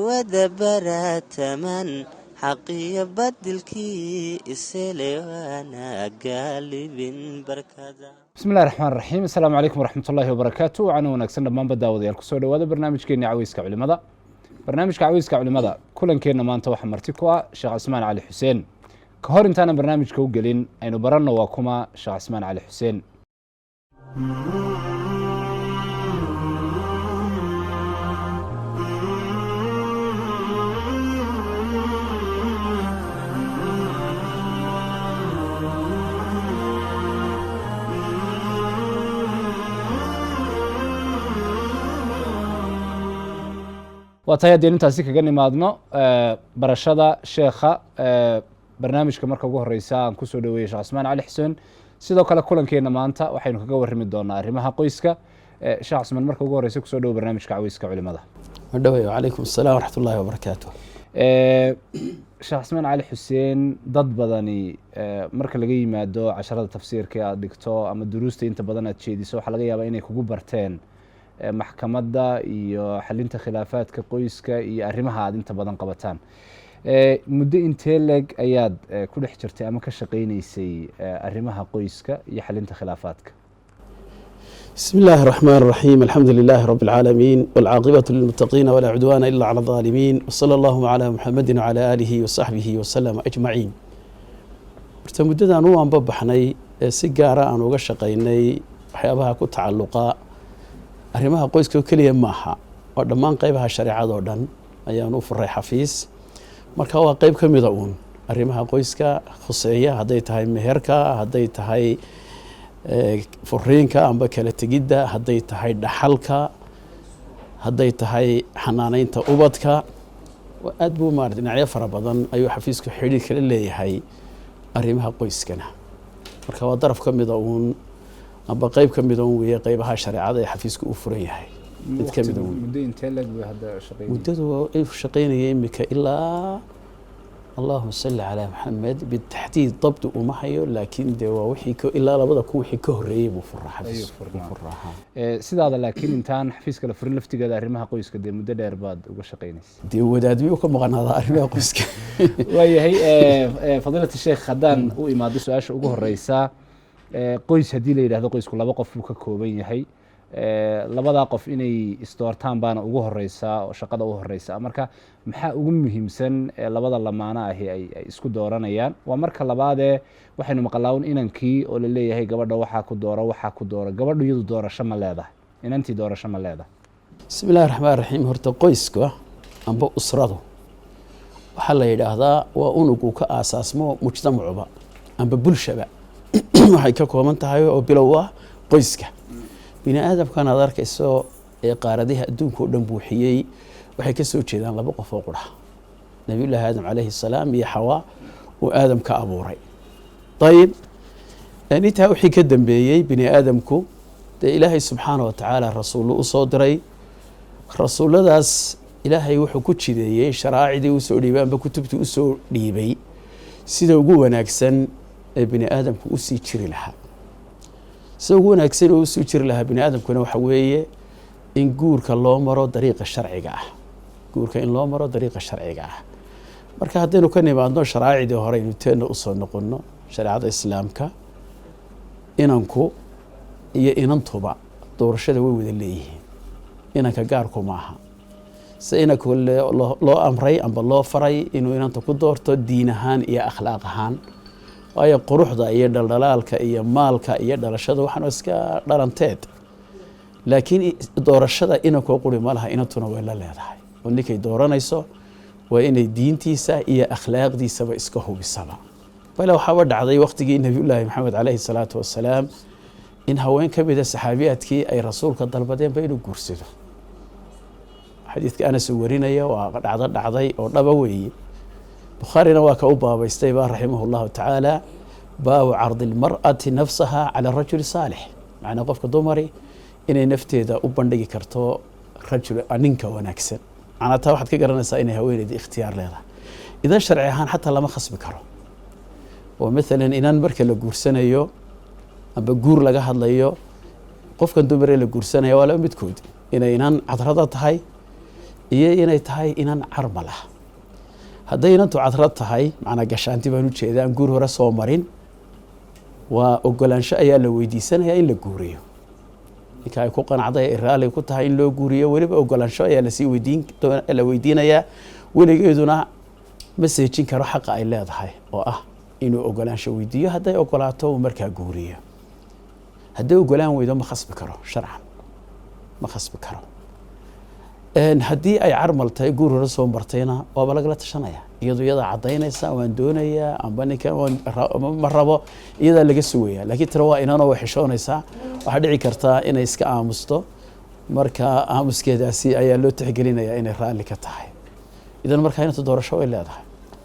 wada barataman xaqiyo badilkii iselewana galibin barkada. بسم الله الرحمن الرحيم. السلام عليكم ورحمة الله وبركاته. وأنا ونكسر دمان بداوديال كسر وهذا برنامج كيني عويسك علماء. برنامج عويسك علماء كلن كينا ما أنت واحد مرتكوا شيخ عثمان علي حسين. كهور انتانا برنامج كوجلين أينو برنا واكما شيخ عثمان علي حسين. وتايدين انتاسي kaga nimaadno barashada sheekha barnaamijka marka ugu horeysa aan ku soo dhaweeyay Sheekh Cusmaan Cali Xuseen sidoo kale kulankeena maanta waxaynu kaga warrami doonaa arrimaha qoyska Sheekh Cusmaan marka ugu horeysa ku soo dhaw barnaamijka caweyska culimada madhawayo calaykum asalaam waraxmatullaahi wabarakaatuh Sheekh Cusmaan Cali Xuseen dad badani marka laga yimaado casharada tafsiirka aad dhigto ama duruusta inta badan aad jeediso waxa laga yaabaa inay kugu barteen maxkamadda iyo xalinta khilaafaadka qoyska iyo arrimaha aad inta badan qabataan muddo intee leg ayaad ku dhex jirtay ama ka shaqeynaysay arrimaha qoyska iyo xalinta khilaafaadka بسم الله الرحمن الرحيم الحمد لله رب العالمين والعاقبة للمتقين ولا عدوان إلا على الظالمين وصلى الله على محمد وعلى آله وصحبه وسلم أجمعين مدة أنو أن ببحني سيجارة أن uga shaqeynay waxyaabaha ku tacalluqa arrimaha qoyska kaliya maaha oo dhammaan qaybaha shariicada oo dhan ayaan u furay xafiis marka waa qayb ka mid ah arrimaha qoyska khuseeya haday tahay meherka haday tahay furiinka amba kala tegidda haday tahay dhaxalka haday tahay xanaaneynta ubadka aad buu maartay dhinacyo fara badan ayuu xafiisku xiriir kala leeyahay arrimaha qoyskana marka waa daraf ka mid ah amba qayb ka mid ah weeye qaybaha shariicada ee xafiisku u furan yahay mid ka mid ah muddo intee leg buu hadda shaqeynay muddadu ay shaqeynayeen imika ilaa اللهم صل على محمد بالتحديد ضبط وما هيو لكن ده وحي إلا لبدا كو وحي كهريب وفرح أيوة فرحة سيدا هذا لكن انتان حفيز كلا فرن لفتي قد أرمها قويسك دي مدة دير باد وشقينيس دي وداد بيوكم مغانا هذا أرمها قويسك وهي هي فضيلة الشيخ خدان وإمادو سؤاش وقوه الرئيسة قويس هدي لي هذا قويس كلا بقف بككوبين هي labada qof inay isdoortaan baana ugu horeysaa oo shaqada ugu horeysaa marka maxaa ugu muhiimsan labada lamaana ah ay isku dooranayaan waa marka labaad waxaynu maqlaawun inankii oo la leeyahay gabadha waxa ku doora gabadhu iyadu doorasho ma leedahay inantii doorasho ma leedahay bismillaahir rahmaanir rahiim horta qoyska amba usradu waxa la yiraahdaa waa unugu ka aasaasmo mujtamacuba amba bulshaba waxay ka kooban tahay oo bilow ah qoyska bini aadamkan aad arkayso ee qaaradaha adduunka oo dhan buuxiyay waxay ka soo jeedaan laba qof oo qura nabiyullaahi aadam calayhi salaam iyo xawa oo aadam ka abuuray tayib inta wixii ka dambeeyay bini aadamku ilaahay subxaanahu wa ta'aala rasuul u soo diray rasuuladaas ilaahay wuxuu ku jideeyay sharaa'icdii uu soo dhiibay amba kutubtii uu soo dhiibay sida ugu wanaagsan ee bini aadamku u sii jiri lahaa soo wanaagsan oo soo jiri lahaa bini aadamkuna waxa weeye in guurka loo maro dariiqa sharciga ah guurka in loo maro dariiqa sharciga ah marka haddaynu ka nimaadno sharaa'icdii hore inuu teena u soo noqono shariicada islaamka inanku iyo inantuba doorashada way wada leeyihiin inanka gaarku maaha se inanku loo amray amba loo faray inuu inanta ku doorto diin ahaan iyo akhlaaq ahaan waayo quruxda iyo dhaldhalaalka iyo maalka iyo dhalashada waxaan iska dhalanteed laakiin doorashada inankoo quri ma laha inantuna way la leedahay oo ninkay dooranayso waa inay diintiisa iyo akhlaaqdiisaba iska hubisaba bal waxaa dhacday waqtigii nabiyullaahi maxamed calayhi salaatu wasalaam in haween ka mid ah saxaabiyaadkii ay rasuulka dalbadeen ba inuu guursado xadiidka Anas warinaya waa dhacday oo dhaba weeye بخارينا واكا أبا بيستيبا رحمه الله تعالى باب عرض المرأة نفسها على الرجل الصالح معنى قفك دومري إني نفتي دا أبان دقي كرتو رجل أنينكا وناكسن أنا تا واحد كيقرنا سايني هويني دي اختيار ليها إذا شرعيهان حتى لما خص بكرو ومثلا إنان مركا لقورسانا يو أبا قور لقا هاد ليو قفك دومري لقورسانا يو ولا مدكود إنا إنان عطرادات هاي iyo inay tahay inan carmal ah. hadday inantu cadrad tahay macnaa gashaanti baan ujeedaa aan guur hore soo marin waa ogolaansho ayaa la weydiisanayaa in la guuriyo. ninka ay ku qanacday ay raalli ku tahay in loo guuriyo weliba ogolaansho ayaa la weydiinayaa. weligeeduna ma seejin karo xaqa ay leedahay oo ah inuu ogolaansho weydiiyo. hadday ogolaato uu markaa guuriyo. hadday ogolaan weydo ma khasbi karo sharcan ma khasbi karo. haddii ay carmal tahay guur hore soo martayna waaba lagala tashanaya iyadu iyadaa caddaynaysa waan doonayaa amba ninkan ma rabo iyadaa laga sugaya. laakiin tira waa inanoo way xishoonaysaa. waxaa dhici kartaa inay iska aamusto. marka aamuskeedaasi ayaa loo tixgelinayaa inay raalli ka tahay. idan markaa inantu doorasho way leedahay.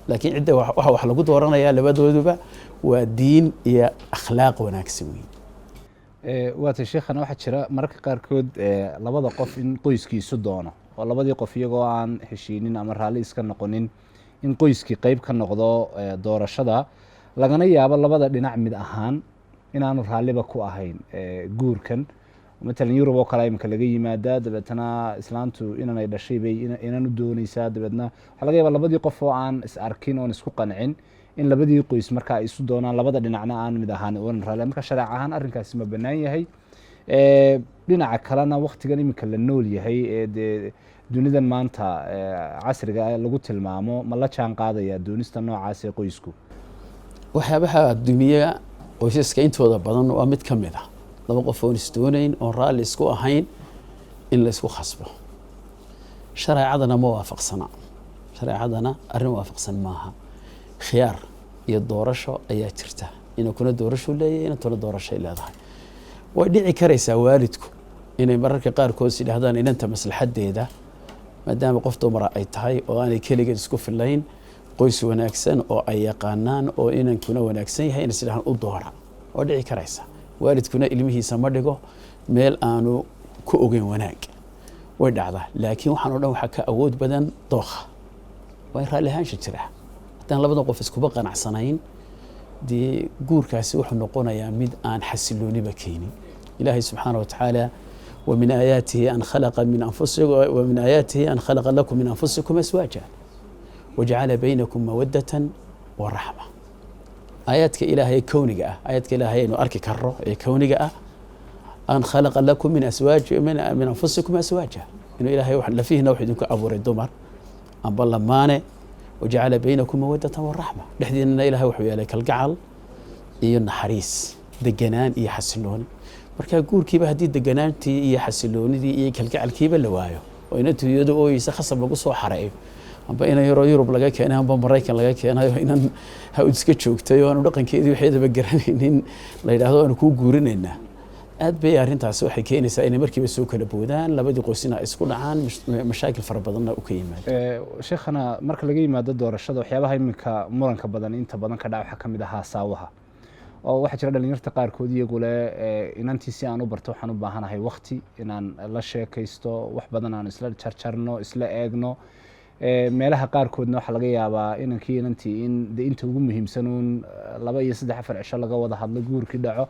laakiin cidda waxa wax lagu dooranayaa labadooduba waa diin iyo akhlaaq wanaagsan weyn. waata sheekhana waxaa jira mararka qaarkood labada qof in qoyskiisu doono oo labadii qof iyagoo aan heshiinin ama raalli iska noqonin in qoyskii qayb ka noqdo doorashada lagana yaabo labada dhinac mid ahaan inaanu raalliba ku ahayn guurkan. matalan yurub oo kale imika laga yimaadaa dabeetana islaantu inanay dhashay bay inan u doonaysaa. dabeetna waxaa laga yaabaa labadii qof oo aan is arkin oon isku qancin in labadii qoys marka ay isu doonaan labada dhinacna aan mid ahaan oon raalli. marka shareec ahaan arrinkaasi ma bannaan yahay? dhinaca kalena waktigan iminka la nool yahay ee dee dunidan maanta casriga lagu tilmaamo ma la jaan qaadaya doonista noocaas ee qoysku? waxyaabaha dumiya qoysaska intooda badan waa mid ka mid ah laba qof oon isdoonayn oon raalli isku ahayn in la isku khasbo. shareecadana ma waafaqsana. shareecadana arrin waafaqsan maaha. khiyaar iyo doorasho ayaa jirta. inankuna doorasho leeyahay inantuna doorashay leedahay. way dhici karaysaa waalidku inay mararka qaarkood yidhaahdaan inanta maslaxadeeda maadaama qof dumara ay tahay oo aanay keligeed isku filayn qoys wanaagsan oo ay yaqaanaan oo inankuna wanaagsan yahay inay sidaan u doora. way dhici karaysaa waalidkuna ilmihiisa ma dhigo meel aanu ku ogeyn wanaag. way dhacdaa. laakiin waxaan oo dhan waxaa ka awood badan dooqa. waa in raalli ahaansha jira. haddaan labada qof iskuba qanacsanayn dee guurkaasi wuxuu noqonayaa mid aan xasilooniba keenin. ilaahay subxaana watacaala ومن آياته أن خلق لكم من أنفسكم أزواجا وجعل بينكم مودة ورحمة. آياتك إلهي كونك آياتك إلهي إنه أركي كره كونك أن خلق لكم من أنفسكم أزواجا إنه إلهي وحد لفيه نوحي دونك أبو الدمر أن بالله مانع وجعل بينكم مودة ورحمة. لحدين إن إلهي وحي عليك القعل إيو حريص دقنان إيه حسنون. marka guurkiiba haddii deganaantii iyo xasiloonidii iyo kalgacalkiiba la waayo oo inantu iyadu ooyeysa khasab lagu soo xareeyo amba inan yaroo yurub laga keenay amba maraykan laga keenayo inan ha iska joogtay oo aanu dhaqankeedii waxeedaba garanaynin la yidhaahdo aanu kuu guurinaynaa. aad bay arrintaasi waxay keenaysaa inay markiiba soo kala boodaan labadii qoysina ay isku dhacaan mashaakil fara badanna u ka yimaado. sheekhana marka laga yimaado doorashada waxyaabaha iminka muranka badan inta badan ka dhaca waxaa ka mid ahaa saawaha oo waxaa jira dhalinyarta qaarkood iyagu leh inantii si aan u barto waxaan u baahanahay waqti inaan la sheekaysto wax badan aan isla jarjarno isla eegno. meelaha qaarkoodna waxaa laga yaabaa inankii inantii in inta ugu muhiimsanuun 2 iyo 3 4 cisho laga wada hadlo guurkii dhaco.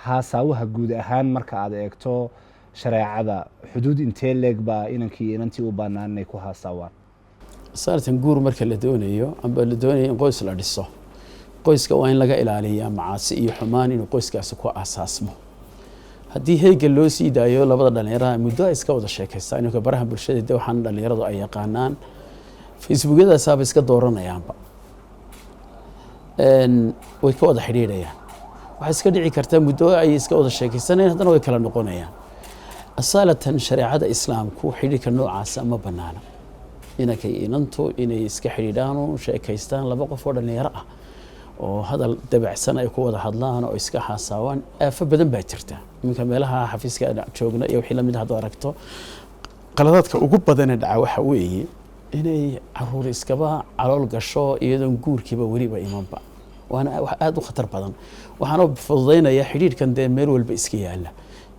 haasaawaha guud ahaan marka aad eegto shareecada xuduud intee leeg baa inankii inantii u bannaan inay ku haasaawaan? saartan guur marka la doonayo amba la doonayo in qoys la dhiso qoyska waa in laga ilaaliyaa macaasi iyo xumaan inuu qoyskaasi ku aasaasmo. haddii heega loo sii daayo labada dhalinyarada muddo ay iska wada sheekaystaan inuu baraha bulshada de waxaan dhalinyaradu ay yaqaanaan facebookyadaasaaba iska dooranayaanba way ka wada xidhiidhayaan. waxaa iska dhici karta muddo ay iska wada sheekaysanayaan haddana way kala noqonayaan. asaalatan shareecada islaamku xidhiidhka noocaasa ma banaana. inankay inantu inay iska xidhiidhaan oo sheekaystaan laba qof oo dhalinyaro ah oo hadal dabacsan ay ku wada hadlaan oo iska xaasaawaan aafo badan baa jirta. iminka meelaha xafiiska joogna iyo wixii lamid hadda aragto qaladaadka ugu badan ee dhaca waxa weeye inay caruur iskaba calool gasho iyadoon guurkiiba weliba imanba. waana wax aad u khatar badan. waxaana fududaynaya xidhiidhkan dee meel walba iska yaala.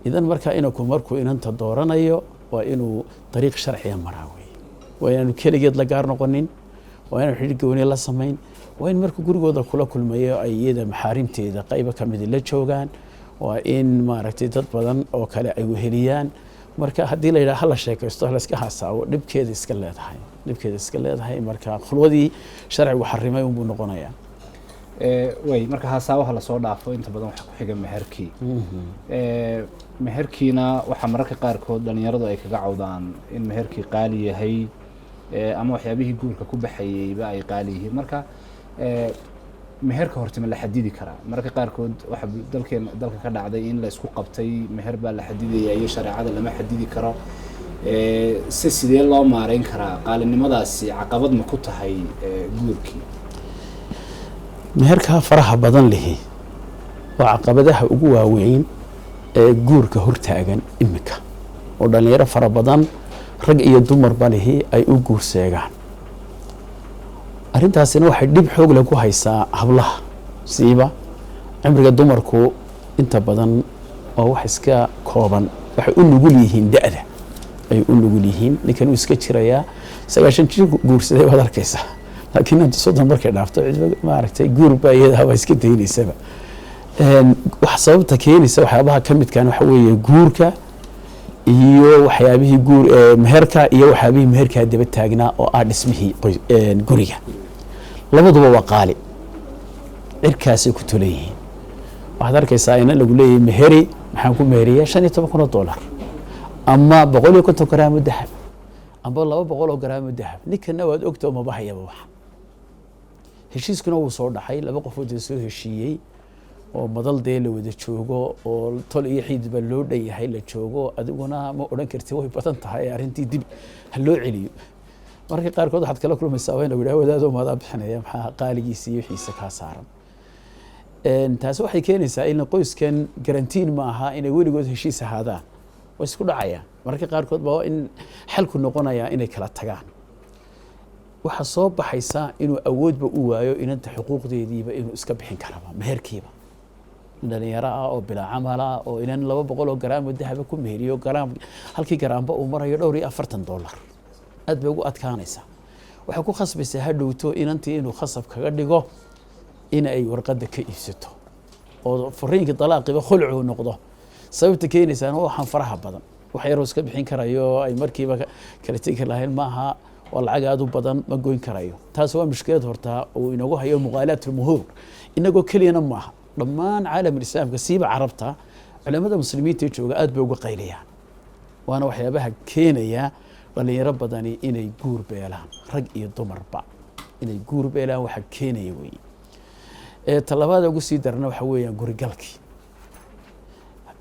idan marka inanku markuu inanta dooranayo waa inuu dariiq sharciya maraa weeye. waa inaanu keligeed la gaar noqonin. waa inaanu xidhiidh gooni la samayn. waa in markuu gurigooda kula kulmayo ay iyada maxaarimteeda qaybo ka mid la joogaan. waa in maaragtay dad badan oo kale ay weheliyaan. marka haddii la yidhaha hala sheekaysto hala iska haasaawo dhibkeeda iska leedahay marka khulwadii sharcigu xarimay unbuu noqonayaa. way marka haasaawaha lasoo dhaafo inta badan waxaa ku xiga meherkii. meherkiina waxaa mararka qaarkood dhalinyaradu ay kaga cawdaan in meherkii qaali yahay ama waxyaabihii guurka ku baxayeyba ay qaali yihiin. marka meherka horta ma la xadidi karaa? mararka qaarkood waxaa dalka ka dhacday in la isku qabtay meher baa la xadidaya iyo shareecada lama xadidi karo. sidee loo maareyn karaa? qaalinimadaasi caqabad ma ku tahay guurkii? meherka faraha badan lihi waa caqabadaha ugu waaweyn ee guurka hortaagan imika oo dhalinyaro fara badan rag iyo dumarba lihi ay u guurseegaan. arrintaasina waxay dhib xoog leh ku haysaa hablaha siiba cimriga dumarku inta badan waa wax iska kooban, waxay u nugul yihiin da'da ay u nugul yihiin. ninkan uu iska jirayaa 90 jir guursaday waad arkaysaa, laakiin inta 30 markay dhaafto maaragtay guurba iyada iska daynaysaba. wax sababta keenaysa waxyaabaha ka midkan waxa weeye guurka iyo waxyaabihii meherka iyo waxyaabihii meherka daba taagnaa oo ah dhismihii guriga. labaduba waa qaali, cirkaasay ku tolan yihiin. waxaad arkaysaa in lagu leeyahay meheri maxaan ku meheriyaa $15,000 ama 150 garaamo dahab ama 200 garaamo dahab. ninkana waad ogtoo ma bahayaba wax. heshiiskuna wuu soo dhaxay, laba qofood oo soo heshiiyey oo madal dee la wada joogo oo tol iyo xiidba loo dhayahay la joogo. adiguna ma odhan karti way badan tahay arrintii dib ha loo celiyo. marka qaarkood waxaad kala kulmaysaa waa in lagu yidhaha wadaadoo maadaa bixinaya maxaa qaaligiisa iyo wixiisa kaa saaran. taasi waxay keenaysaa in qoyskan garantiin ma aha inay weligood heshiis ahaadaan, way isku dhacayaan. marka qaarkood baa in xalku noqonayaa inay kala tagaan. waxaa soo baxaysa inuu awoodba u waayo inanta xuquuqdeediiba inuu iska bixin karaba meherkiiba. dhalinyaro ah oo bilaa camal ah oo inan 200 garaamo dahaba ku meheriyo halkii garaamba uu marayo $40 aad bay ugu adkaanaysaa. waxay ku khasbaysaa hadhowto inantii inuu khasab kaga dhigo in ay warqadda ka iibsato oo fariinka dalaaqiba khulcu noqdo. sababta keenaysaana waxaan faraha badan wax yaroo iska bixin karayo ay markiiba kala tegi lahayn maaha, waa lacag aad u badan ma goyn karayo. taas waa mushkilad horta uu inagu hayo muqaalaat almuhuur. inagoo keliyana maaha, dhammaan caalamul islaamka siiba carabta culimada muslimiinta jooga aad bay uga qaylayaan. waana waxyaabaha keenaya dhalinyaro badani inay guur beelaan, rag iyo dumarba inay guur beelaan waxa keenaya weeye. talabaada ugu sii darna waxa weeyaan gurigalkii.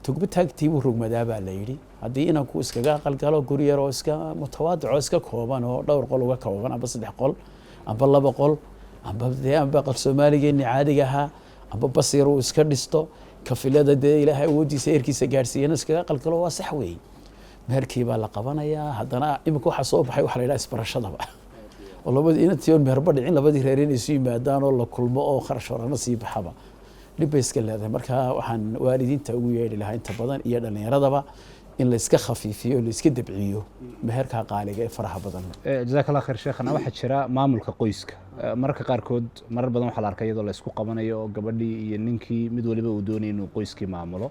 tugba taagtii buu rogmadaa baa la yidhi. haddii inanku iskaga aqalgalo guri yar oo iska mutawaadico iska kooban oo dhowr qol uga kooban amba 3 qol amba 2 qol amba qal Soomaaligeeni caadiga ahaa amba basiir uu iska dhisto kafilada dee ilaahay awoodiisa eerkiisa gaarsiiyana iskaga aqalgalo waa sax weeye. meherkii baa la qabanayaa. haddana imika waxaa soo baxay waxa la yidhaha isbarashadaba oo labadii inantii meherba dhicin labadii reer inay isu yimaadaan oo la kulmo oo kharash horana sii baxaba dhib bay iska leedahay. marka waxaan waalidiinta ugu yeedhi lahaa inta badan iyo dhalinyaradaba in la iska khafiifiyo la iska dabciyo meherka qaaliga ee faraha badan. jazaak allah khayr sheekhana. waxaa jira maamulka qoyska. mararka qaarkood marar badan waxaa la arkay iyadoo la isku qabanayo oo gabadhii iyo ninkii mid waliba uu doonayay inuu qoyskii maamulo.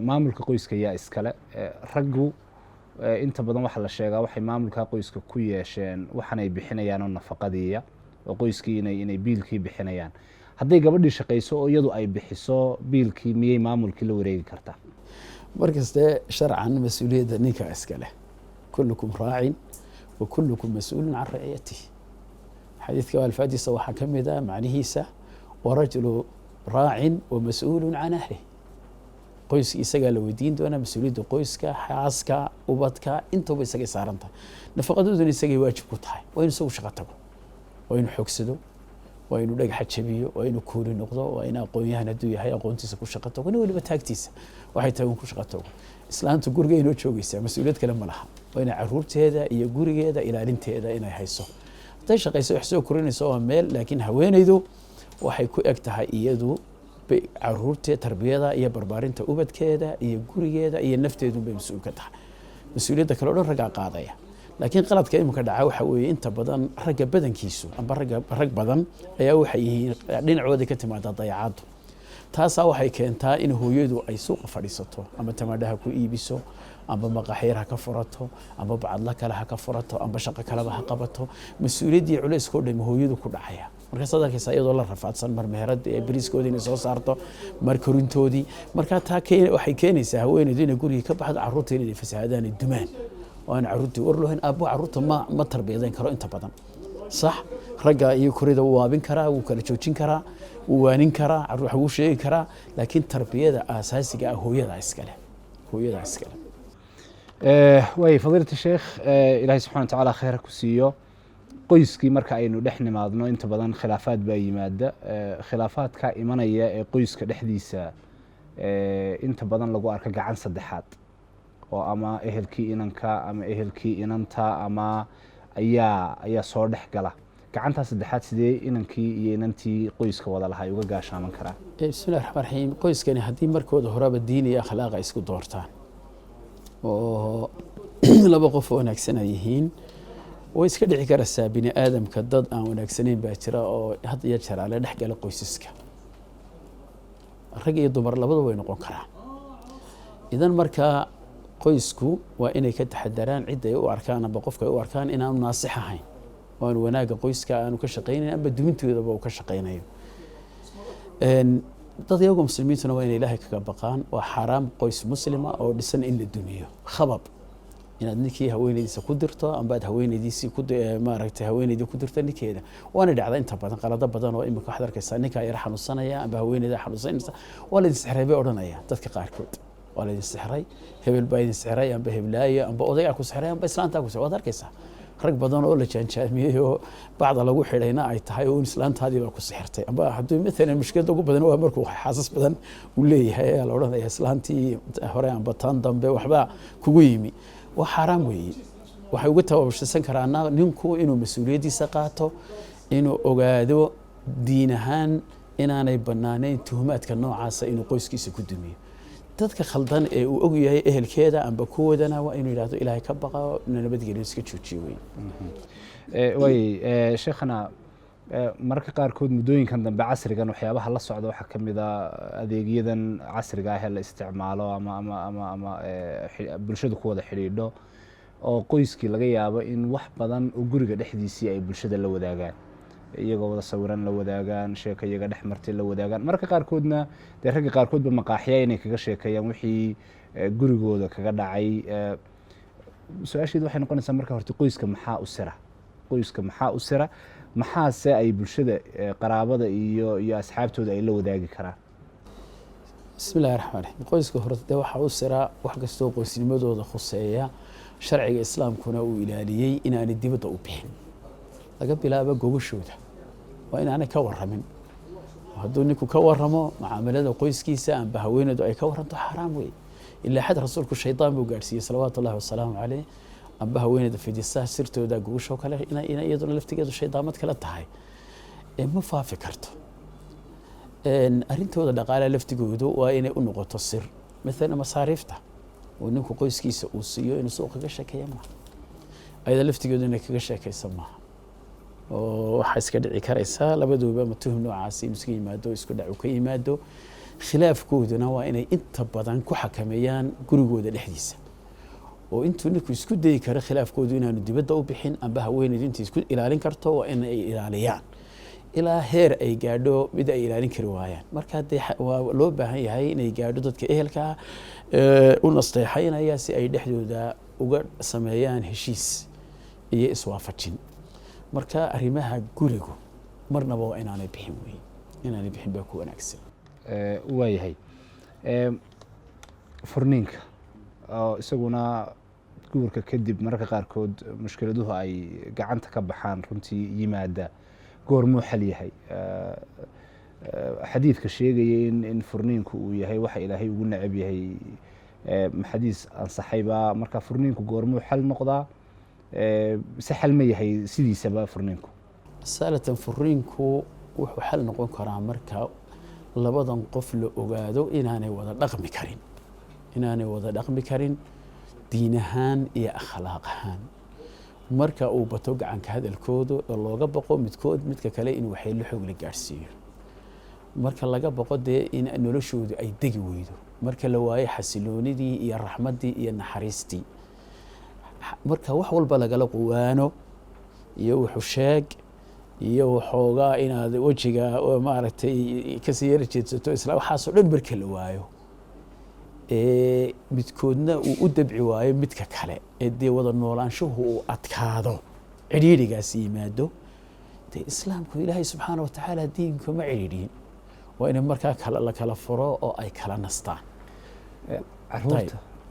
maamulka qoyska yaa iskale. raggu inta badan waxaa la sheegaa waxay maamulka qoyska ku yeesheen waxaanay bixinayaan oo nafaqadiiya oo qoyskii inay biilkii bixinayaan. hadday gabadhii shaqayso oo iyadu ay bixiso biilkii miyay maamulkii la wareegi kartaa? markaste sharcan mas-uuliyadda ninka iska leh. kullukum raacin wa kullukum mas-uulun can raciyatihi. xadiidka alfaadiisa waxaa ka mid ah macnihiisa warajulu raacin wa mas-uulun can ahlihi. qoyska isagaa la weydiin doonaa mas-uuliyadda qoyska, xaaska, ubadka intaba isagay saaran tahay. nafaqadooduna isagay waajib ku tahay. waa inu isagu shaqo tago, waa inu xogsado, waa inuu dhagaxa jabiyo, waa inuu kuuli noqdo, waa in aqoon-yahan hadduu yahay aqoontiisa ku shaqo tago, nin waliba taagtiisa waxay tahay un ku shaqo tago. islaantu guriga inoo joogaysaa mas-uuliyad kale ma laha. waa inay caruurteeda iyo gurigeeda ilaalinteeda inay hayso. hadday shaqayso wax soo korinayso waa meel, laakiin haweenaydu waxay ku eg tahay iyadu caruurteeda tarbiyada iyo barbaarinta ubadkeeda iyo gurigeeda iyo nafteedu bay mas-uul ka tahay. mas-uuliyadda kale o dhan raggaa qaadaya. laakiin qaladka imika dhaca waxa weeye inta badan ragga badankiisu amba rag badan ayaa waxay yihiin dhinacooda ka timaada dayacaddu. taasaa waxay keentaa in hooyadu ay suuqa fadhiisato ama tamaadhaha ku iibiso amba maqaaxiir ha ka furato amba bacadla kale ha ka furato amba shaqo kaleba ha qabato mas-uuliyaddii culayskoo dhan hooyadu ku dhacaya markaas aad arkaysaa iyadoo la rafaadsan mar meherada ee bariiskoodii inay soo saarto mar korintoodii markaa taa waxay keenaysaa haweeneydu inay gurigii ka baxdo carruurta inay fasahaadaan ay dumaan oo aan carruurtii war lahayn aabbo carruurta ma tarbiyadeyn karo inta badan صح رجع يكرده وابن كرا وكل شوتين كرا ووانين كرا عروح وشيء كرا لكن تربية أساسية هو يدا إسكاله هو يدا إسكاله. وي فضيلة الشيخ إلهي سبحانه وتعالى خيرك وسيو قيسكي مركا إنه نحن ما أظنه أنت بدن خلافات بأي مادة خلافات كإيمانية قيسك الحديثة أنت بدن لقوا أركع عن صدحات وأما أهل كي إنك أما أهل كي إننتا أما ayaa soo dhex gala gacantaa saddexaad sidee inankii iyo inantii qoyska wada lahaa uga gaashaaman karaa bismillahi raxmaan raxiim qoyskani haddii markooda horeba diin iyo akhlaaqa isku doortaan oo laba qof oo wanaagsan ay yihiin way iska dhici karaysaa bini aadamka dad aan wanaagsanayn baa jira oo had iyo jeer la dhex gala qoysaska rag iyo dumar labadaba way noqon karaan idan markaa qoysku waa inay ka taxadaraan cid ay u arkaan aba qofka ay u arkaan inaanu naasix ahayn oo aan wanaaga qoyska aanu ka shaqaynayn aba dumintoodaba uu ka shaqaynayo dad iyagu muslimiintuna waa inay ilaahay kaga baqaan waa xaaraam qoys muslima oo dhisan in la dumiyo khabab inaad ninkii haweenaydiisa ku dirto amba aad haweenaydiisii maaragtay haweenaydii ku dirto ninkeeda waana dhacda inta badan qalado badan oo imika waxaad arkaysaa ninkaa yara xanuunsanaya amba haweenayda xanuunsanaysa waa la idin sixray bay odhanaya dadka qaarkood waa la idin sixray hebel baa idin sixray amba heblaayo amba odaygaa ku sixray amba islaantaa ku sixray waad arkaysaa rag badan oo la jaanjaamiyey oo bacda lagu xidhayna ay tahay oo islaantaadii baa ku sixirtay amba haddii maalan mushkilada ugu badan waa markuu xaasas badan uu leeyahay ayaa la odhanaya islaantii hore amba tan dambe waxbaa kugu yimi waa xaaraam weeye waxay uga tababarsan karaana ninku inuu mas-uuliyaddiisa qaato inuu ogaado diin ahaan inaanay bannaanayn tuhumaadka noocaasa inuu qoyskiisa ku dumiyo dadka khaldan ee uu og yahay ehelkeeda amba kuwoodana waa inuu yidhaahdo ilaahay ka baqa nabadgelyo iska joojiyo wey way sheekhana mararka qaarkood muddooyinkan dambe casrigan waxyaabaha la socda waxaa ka mid a adeegyadan casriga ah ee la isticmaalo ama bulshada ku wada xidhiidho oo qoyskii laga yaabo in wax badan oo guriga dhexdiisii ay bulshada la wadaagaan iyagoo wada sawiran la wadaagaan sheeko iyaga dhex martay la wadaagaan marka qaarkoodna dee ragga qaarkoodba maqaaxiya inay kaga sheekeeyaan wixii gurigooda kaga dhacay su-aasheedu waxay noqonaysaa marka horta qoyska maxaa u sira maxaase ay bulshada qaraabada iyo asxaabtooda ay la wadaagi karaan bismillahi raxmaan raxiim qoyska horta dee waxaa u sira wax kastoo qoysnimadooda khuseeya sharciga islaamkuna uu ilaaliyey inaanay dibadda u bixin laga bilaabo gogashooda waa inaanay ka waramin hadduu ninku ka waramo mucaamalada qoyskiisa amba haweeneedu ay ka waranto xaaraam wey ilaa xad rasuulku shaydaan buu gaadhsiiyey salawaatu ullahi wasalaamu caleyh amba haweeneeda fidisaha sirtooda gogashoo kale inay iyaduna laftigeedu shaydaamad kala tahay ma faafi karto arrintooda dhaqaale laftigoodu waa inay u noqoto sir maalan masaariifta oo ninku qoyskiisa uu siiyo inuu suuq kaga sheekeeya maaha ayada laftigeedu inay kaga sheekaysa maaha oo waxaa iska dhici karaysaa labadooba ama tuhum noocaasi inuu iska yimaado isku dhac uu ka yimaado khilaafkooduna waa inay inta badan ku xakameeyaan gurigooda dhexdiisa oo intuu ninku isku dayi karo khilaafkoodu inaanu dibadda u bixin amba haweeneydu intay isku ilaalin karto waa in ay ilaaliyaan ilaa heer ay gaadho mid ay ilaalin kari waayaan marka dee waa loo baahan yahay inay gaadho dadka ehelka u nasteexaynaya si ay dhexdooda uga sameeyaan heshiis iyo iswaafajin marka arrimaha gurigu marnaba waa inaanay bixin wey inaanay bixin baa ku wanaagsan waayahay furniinka oo isaguna guurka kadib mararka qaarkood mushkiladuhu ay gacanta ka baxaan runtii yimaada goormuu xal yahay xadiidka sheegaya in furniinku uu yahay waxa ilaahay ugu necab yahay xadiis ansaxayba marka furniinku goormuu xal noqdaa se xal ma yahay sidiisaba furniinku salatan furniinku wuxuu xal noqon karaa marka labadan qof la ogaado inaanay wada dhaqmi karin diin ahaan iyo akhlaaq ahaan marka uu bato gacanka hadalkooda oo looga baqo midka kale in waxay la xoog la gaadhsiiyo marka laga baqo dee in noloshoodu ay degi weydo marka la waayo xasiloonidii iyo raxmaddii iyo naxariistii marka wax walba lagala quwaano iyo wuxuu sheeg iyo waxoogaa inaad wejiga maaragtay kasii yara jeedsato isla waxaasoo dhan marka la waayo midkoodna uu u dabci waayo midka kale ee dee wada noolaanshuhu uu adkaado cidhiidhigaas yimaado dee islaamku ilaahay subxaana wa tacaala diinka ma cidhiidhin waa inay markaa la kala furo oo ay kala nastaan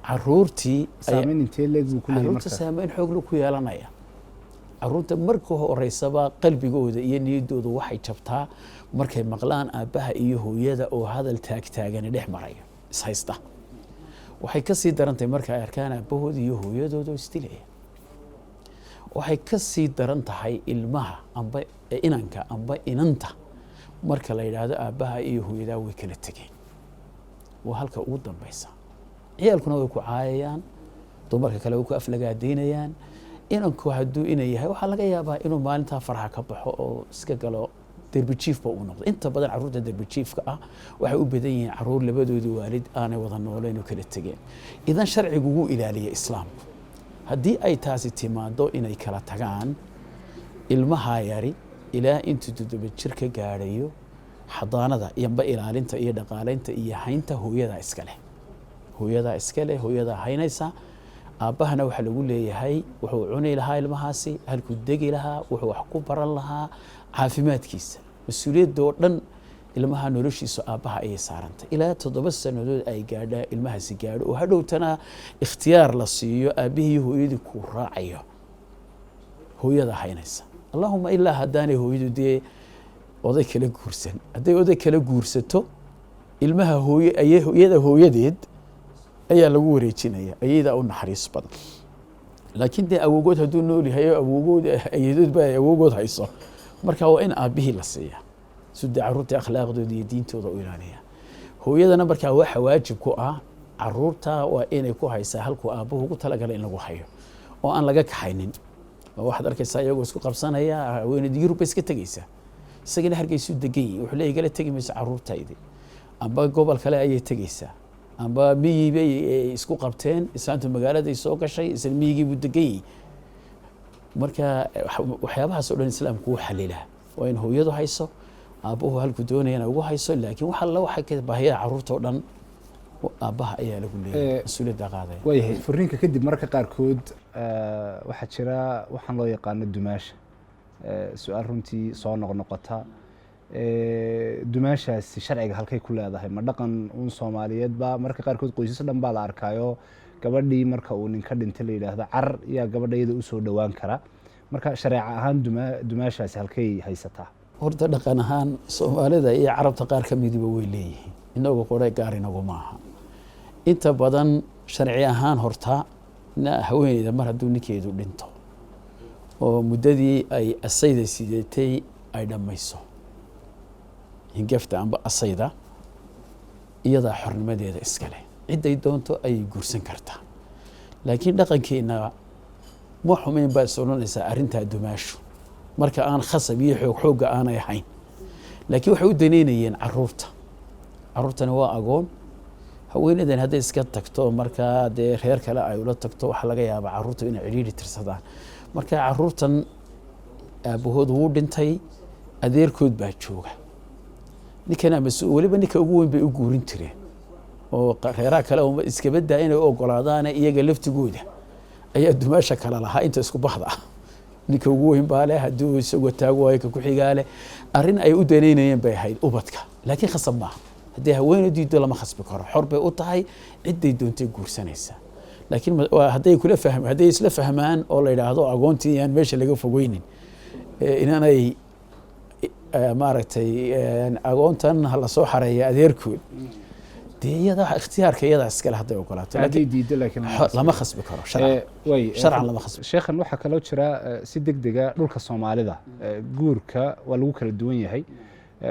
caruurtii saameyn intee leeg buu ku leeyahay caruurta saameyn xoog leh ku yeelanaya caruurta marka horeysaba qalbigooda iyo niyaddooda waxay jabtaa markay maqlaan aabbaha iyo hooyada oo hadal taagtaagani dhex maraya ishaysta waxay ka sii darantahay marka ay arkaan aabbahooda iyo hooyadooda oo isdilaya waxay ka sii daran tahay ilmaha amba inanka amba inanta marka la yidhaahdo aabbaha iyo hooyadaa way kala tegeen waa halka ugu dambaysa ciyaalkuna way ku caayayaan dumarka kale way ku aflagaadaynayaan inanku hadduu ina yahay waxaa laga yaabaa inuu maalintaa farxa ka baxo oo iska galo derbi jiifba uu noqdo inta badan carruurta derbi jiifka ah waxay u badan yihiin carruur labadooda waalid aanay wada nooleyn oo kala tegeen idan sharcigu wuu ilaaliya islaamku haddii ay taasi timaado inay kala tagaan ilmahaa yari ilaa intuu 7 jir ka gaadhayo xadaanada iyoba ilaalinta iyo dhaqaalaynta iyo haynta hooyadaa iska leh hooyadaa haynaysa aabbahana waxaa lagu leeyahay wuxuu cuni lahaa ilmahaasi halkuu degi lahaa wuxuu wax ku baran lahaa caafimaadkiisa mas-uuliyadda oo dhan ilmaha noloshiisa aabbaha ayay saarantay ilaa 7 sannadood ay gaadha ilmahaasi gaadho oo hadhowtana ikhtiyaar la siiyo aabbihii hooyadii ku raacayo hooyada haynaysa allahuma ilaa haddaanay hooyadu dee oday kala guursan hadday oday kala guursato ilmaha hooyada hooyadeed ayaa lagu wareejinaya ayadaa u naxariis badan laakiin dee awoogood hadduu nool yahay oo awoogood ayadoodba ay awoogood hayso marka waa in aabbihii la siiya sida carruurta akhlaaqdooda iyo diintooda u ilaaliya hooyadana markaa waxa waajib ku ah carruurta waa inay ku haysaa halkuu aabbuhu ugu talagalay in lagu hayo oo aan laga kaxaynin oo waxaad arkaysaa iyagoo isku qabsanaya haweeneyda yurub bay iska tegaysaa isagana hargeysuu degan yihin wuxuu leeyahy gala tegi mayso carruurtaydi amba gobol kale ayay tegaysaa amba miyii bay isku qabteen islaantu magaaladay soo gashay isla miyigii buu degan yihi marka waxyaabahaas oo dhan islaamku wuu xalilaa waa in hooyadu hayso aabbuhu halku doonayana ugu hayso laakiin wax alla waxay ka baahiyada carruurta oo dhan aabbaha ayaa lagu leeyahay mas-uuliyadda qaadaya waayahay furiinka kadib mararka qaarkood waxaa jira waxaan loo yaqaano dumaasha su-aal runtii soo noqnoqota dumaashaasi sharciga halkay ku leedahay ma dhaqan uun soomaaliyeedba mararka qaarkood qoysas dhan baa la arkaayo gabadhii marka uu ninka dhintay la yidhaahdo car yaa gabadha iyada usoo dhowaan kara marka shareeca ahaan dumaashaasi halkay haysataa horta dhaqan ahaan soomaalida iyo carabta qaar ka midiba way leeyihiin inagu qore gaar inagu maaha inta badan sharci ahaan horta haweeneyda mar hadduu ninkeedu dhinto oo muddadii ay asayda sideetay ay dhammayso hingafta amba asayda iyadaa xornimadeeda iska leh cidday doonto ayay guursan kartaa laakiin dhaqankeena ma xumeyn baa is odhanaysaa arrintaa dumaashu marka aan khasab iyo xoogga aanay ahayn laakiin waxay u danaynayeen carruurtani waa agoon haweeneydan hadday iska tagto markaa dee reer kale ay ula tagto waxaa laga yaabaa carruurta inay cidhiidhi tirsadaan marka carruurtan aabbahood wuu dhintay adeerkood baa jooga ninkana weliba ninka ugu weyn bay u guurin jireen oo reeraha kale iskaba daa inay u ogolaadaane iyaga laftigooda ayaa dumaasha kale lahaa inta isku bahda ah ninka ugu weyn baa leh hadduu isagoo taago waayo ka ku xigaa leh arrin ay u danaynayeen bay ahayd ubadka laakiin khasab maaha haddii haweeney diido lama khasbi karo xor bay u tahay cidday doontay guursanaysaa laakiin hadday isla fahmaan oo la yidhaahdo agoontii iyaan meesha laga fogeynin inaanay maaragtay agoontan hala soo xareeya adeerkood dee iyada ikhtiyaarka iyadaa iskale hadday ogolaato lama khasbi karo sharcan lama khasbi sheekhan waxaa kaloo jira si degdega dhulka soomaalida guurka waa lagu kala duwan yahay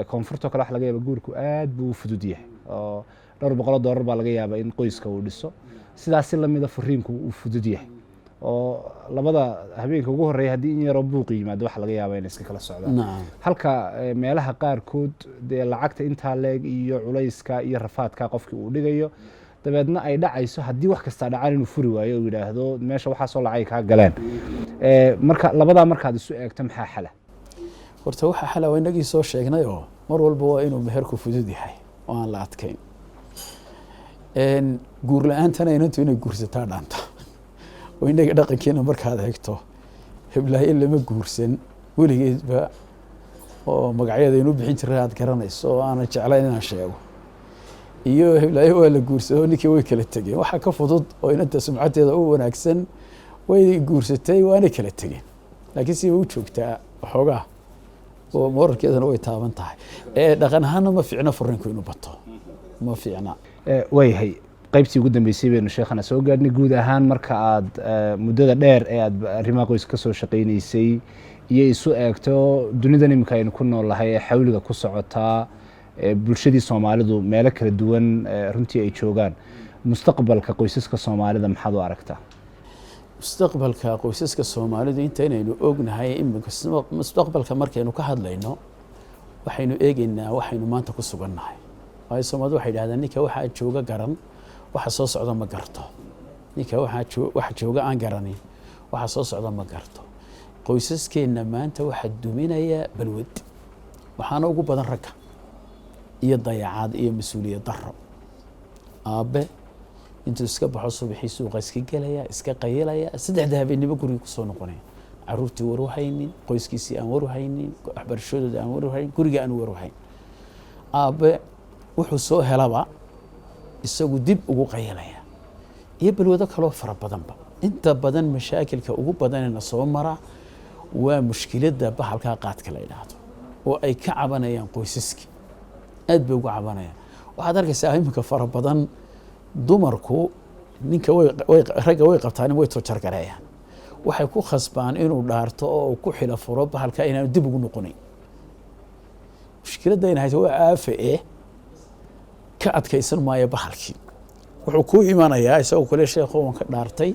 koonfurtoo kale waxa laga yaaba guurku aad buu u fudud yahay oo $200 baa laga yaabaa in qoyska uu dhiso sidaasi lamida furiinku uu fudud yahay oo labada habeenka ugu horeeya haddii in yaroo buuqi yimaado waxa laga yaabaa inay iska kala socdaan nacam halka meelaha qaarkood dee lacagta intaa leeg iyo culayska iyo rafaadka qofkii uu dhigayo dabeedna ay dhacayso haddii wax kasta dhacaan inuu furi waayo oo yidhaahdo meesha waxaasoo lacay kaa galeen marka labadaa markaad isu eegto maxaa xala horta waxaa xala waa inagii soo sheegnay oo mar walba waa inuu meherku fudud yahay oo aan la adkayn guur la-aantana inantu inay guursataa dhaanta oo inaga dhaqankeena markaad eegto heblaayo lama guursan weligeedba oo magacyada inu bixin jiray aad garanayso oo aanan jeclayn inaan sheego iyo heblaayo waa la guursado ninkii way kala tegeen waxaa ka fudud oo inanta sumcadeeda u wanaagsan way guursatay waana kala tegeen laakiin si u joogtaa waxoogaa oo moralkeedana way taaban tahay dhaqan ahaana ma fiicna furinku inuu bato ma fiicna waayahay qaybtii ugu dambeysay baynu sheekhana soo gaadhnay guud ahaan marka aad muddada dheer ee aad arrimaha qoyska ka soo shaqaynaysay iyo isu eegto dunidan iminka aynu ku noolahay ee xawliga ku socotaa bulshadii soomaalidu meelo kala duwan runtii ay joogaan mustaqbalka qoysaska soomaalida maxaad u aragtaa mustaqbalka qoysaska soomaalidu intaynaynu ognahay iminka mustaqbalka markaynu ka hadlayno waxaynu eegaynaa waxaynu maanta ku sugannahay waayo soomaalidu waxay yidhahdaan ninka waxaa jooga garan waxa soo socda ma garto ninka waxa jooga aan garanin waxa soo socda ma garto qoysaskeenna maanta waxaa duminaya balwad waxaana ugu badan ragga iyo dayacaad iyo mas-uuliyad daro aabe intuu iska baxo subaxii suuqa iska gelaya iska qayilaya saddexda habeenimo guriga kusoo noqonaya caruurtii waru haynin qoyskiisii aan waru haynin waxbarashadooda aan waru haynin guriga aan waru hayn aabe wuxuu soo helaba isagu dib ugu qayilaya iyo balwado kaloo fara badanba inta badan mashaakilka ugu badanina soo mara waa mushkiladda bahalkaa qaadka la yidhaahdo oo ay ka cabanayaan qoysaskii aad bay ugu cabanayaan waxaad arkaysaa iminka fara badan dumarku ninka ragga way qabtaan way toojargareeyaan waxay ku khasbaan inuu dhaarto oo ku xilo furo bahalka inaanu dib ugu noqonayn mushkiladda inay hayso waa aafe ka adkaysan maayo bahalkii wuxuu ku imanayaa isagoo kule sheekho waan ka dhaartay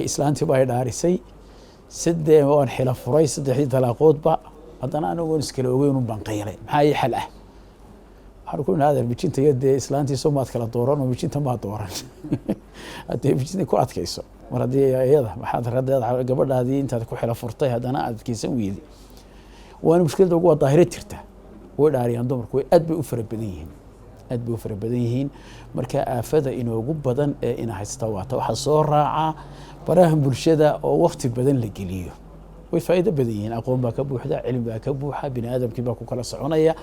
islaantii baa dhaarisay waan xilo furay saddexdii dalaaqoodba haddana anagoon iskala ogeyn un baan qaylay maxaa ii xal ah waxaan ku adeer bijinta iyo dee islaantii somaad kala dooran oo bijinta maa dooran haddii bijinta ku adkayso mar haddii iyada maxaad radeed gabadhaadii intaad ku xilo furtay haddana aad adkaysan weydi waana mushkiladda ugu daahira jirta way dhaariyaan dumarku way aad bay u fara badan yihiin aad bay u fara badan yihiin marka aafada inoogu badan ee ina haysta waata waxaa soo raaca baraha bulshada oo waqti badan la geliyo way faa'iido badan yihiin aqoon baa ka buuxda cilmi baa ka buuxa bini aadamkii baa ku kala soconaya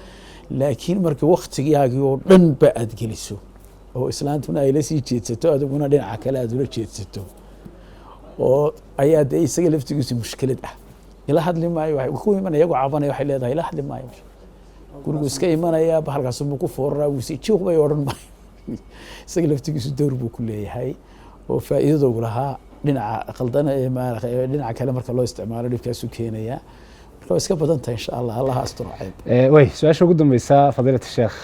laakiin marka waqtigaagii oo dhan ba aad geliso oo islaantuna ay la sii jeedsato adiguna dhinaca kale aad ula jeedsato oo ayaa dee isaga laftigiisu mushkilad ah ila hadli maayo waxay ku imanaya iyagu cabanaya waxay leedahay ila hadli maayo gurigu iska imanaya bahalkaas buu ku fooraraa wuu sii jiiq bay odhan maayo isaga laftigiisu dowr buu ku leeyahay oo faa'iidadoogu lahaa dhinaca qaldana ee dhinaca kale marka loo isticmaalo dhibkaasu keenaya marka waa iska badan tahay insha allah allaha asturo ceeb way su-aasha ugu dambeysa fadiilata sheekh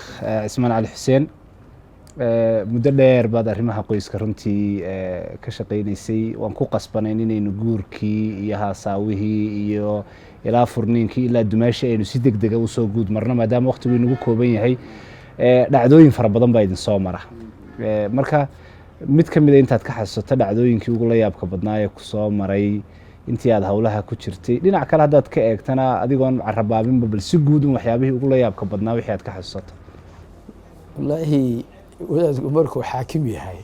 cismaan cali xuseen muddo dheer baad arrimaha qoyska runtii ka shaqaynaysay waan ku qasbanayn inaynu guurkii iyo haasaawihii iyo ilaa furniinkii ilaa dumaashii aynu si deg dega usoo guud marno maadaama waqtigu inagu kooban yahay dhacdooyin fara badan baa idin soo mara marka mid ka mida intaad ka xasuusato dhacdooyinkii ugu la yaabka badnaa ee kusoo maray intii aad hawlaha ku jirtay dhinac kale haddaad ka eegtana adigoon carabaabinba bal si guud un waxyaabihii ugu la yaabka badnaa wixii aad ka xasuusato wallaahi wadaadku markuu xaakim yahay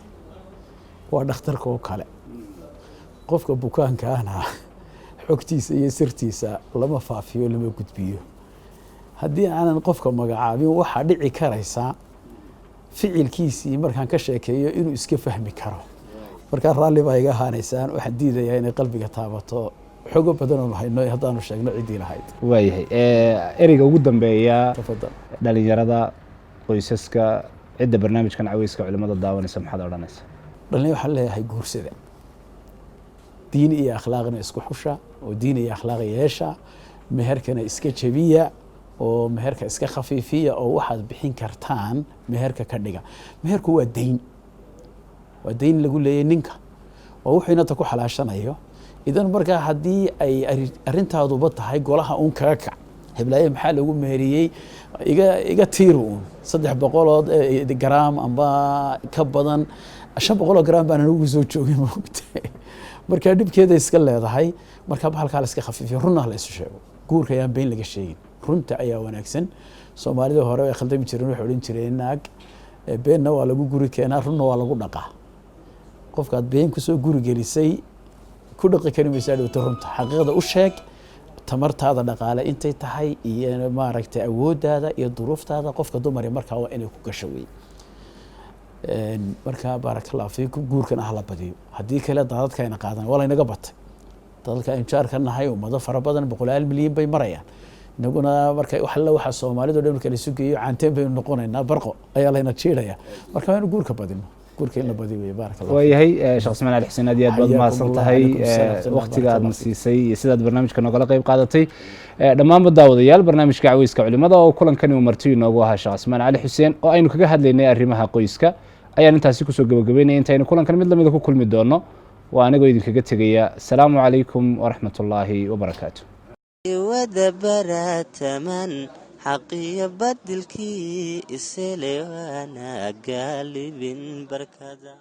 waa dhakhtarka oo kale qofka bukaankaana xogtiisa iyo sirtiisa lama faafiyo lama gudbiyo haddii aanan qofka magacaabin waxaa dhici karaysaa ficilkiisii markaan ka sheekeeyo inuu iska fahmi karo markaa raalli baa iga ahaanaysaan waxaan diidayaa inay qalbiga taabato xogo badan oonu hayno haddaanu sheegno ciddii lahayd waayahay ereyga ugu dambeeya tafadal dhalinyarada qoysaska cidda barnaamijkan caweyska culimada daawanaysa maxaad odhanaysa dhalin waxaan leeyahay guursada diin iyo akhlaaqna isku xusha oo diin iyo akhlaaq yeesha meherkana iska jabiya oo meherka iska khafiifiya oo waxaad bixin kartaan meherka ka dhiga meherku waa dayn lagu leeyahay ninka waa wuxuu inanta ku xalaashanayo idan markaa haddii ay arrintaaduba tahay golaha uun kaga kac heblaaye maxaa lagu meheriyey iga tiiru uun 300 garaam amba ka badan 500 garaam baan anigu soo joogay moogtay markaa dhibkeeda iska leedahay markaa halkaa la iska khafiifiyo runna la isu sheego guurka ayaan been laga sheegin runta ayaa wanaagsan Soomaalida hore way khaldami jireen waxay odhan jireen naag beenna waa lagu guri keenaa runna waa lagu dhaqaa qofkaad been ku soo guri gelisay ku dhaqi kari maysaa dhowto runta xaqiiqada u sheeg tamartaada dhaqaale intay tahay iyo maaragtay awoodaada iyo duruuftaada qofka dumar markaa waa inay ku gasho weey markaa barakallahu fiikum guurkan ah la badiyo haddii kale dadadka ayna qaadan wala inaga batay dadka injaar ka nahay ummado fara badan 100 milyan bay marayaan inaguna markay waxa Soomaalidu dhan markay isu geeyo caanteen bay noqonaynaa barqo ayaa layna jiiraya marka waan guurka badino guurka in la badiyo way barakallahu waayahay Sheekh Ismaan Ali Xuseen aad baad mahadsan tahay waqtiga aad nasiisay iyo sidaad barnaamijka nogala qayb qaadatay dhammaan daawadayaal barnaamijka Caweyska Culimada oo kulankan uu martii noogu ahaa Sheekh Ismaan Ali Xuseen oo aynu kaga hadlaynay arrimaha qoyska ayaan intaasi ku soo gabagabeynay intaynu kulankan mid lamid ku kulmi doono waa aniga idinkaga tagaya assalaamu calaykum waraxmatullaahi wabarakaatuh ودبرتمن حقي بدلكي إسلي وانا قالب بركذا